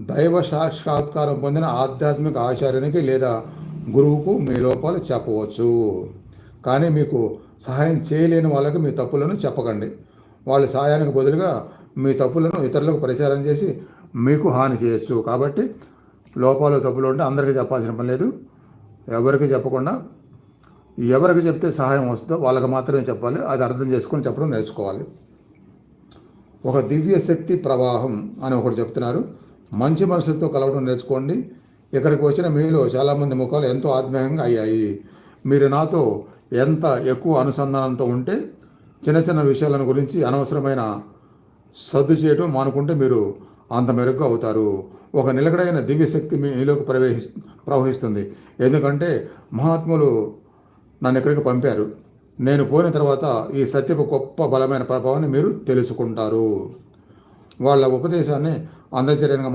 దైవ సాక్షాత్కారం పొందిన ఆధ్యాత్మిక ఆచార్యునికి లేదా గురువుకు మీ లోపాలు చెప్పవచ్చు. కానీ మీకు సహాయం చేయలేని వాళ్ళకి మీ తప్పులను చెప్పకండి. వాళ్ళ సహాయానికి బదులుగా మీ తప్పులను ఇతరులకు ప్రచారం చేసి మీకు హాని చేయొచ్చు. కాబట్టి లోపాలు తప్పులు ఉంటే అందరికీ చెప్పాల్సిన పని లేదు. ఎవరికి చెప్పకుండా ఎవరికి చెప్తే సహాయం వస్తుందో వాళ్ళకి మాత్రమే చెప్పాలి. అది అర్థం చేసుకొని చెప్పడం నేర్చుకోవాలి. ఒక దివ్య శక్తి ప్రవాహం అని ఒకటి చెప్తున్నారు. మంచి మనుషులతో కలవడం నేర్చుకోండి. ఇక్కడికి వచ్చిన మీలో చాలామంది ముఖాలు ఎంతో ఆత్మీయంగా అయ్యాయి. మీరు నాతో ఎంత ఎక్కువ అనుసంధానంతో ఉంటే చిన్న చిన్న విషయాలను గురించి అనవసరమైన సర్దు చేయడం మానుకుంటే మీరు అంత మెరుగ్గా అవుతారు. ఒక నిలకడైన దివ్యశక్తి మీలోకి ప్రవహిస్తుంది. ఎందుకంటే మహాత్ములు నన్ను ఇక్కడికి పంపారు. నేను పోయిన తర్వాత ఈ సత్యపు గొప్ప బలమైన ప్రభావాన్ని మీరు తెలుసుకుంటారు. వాళ్ళ ఉపదేశాన్ని అందజేయడానికి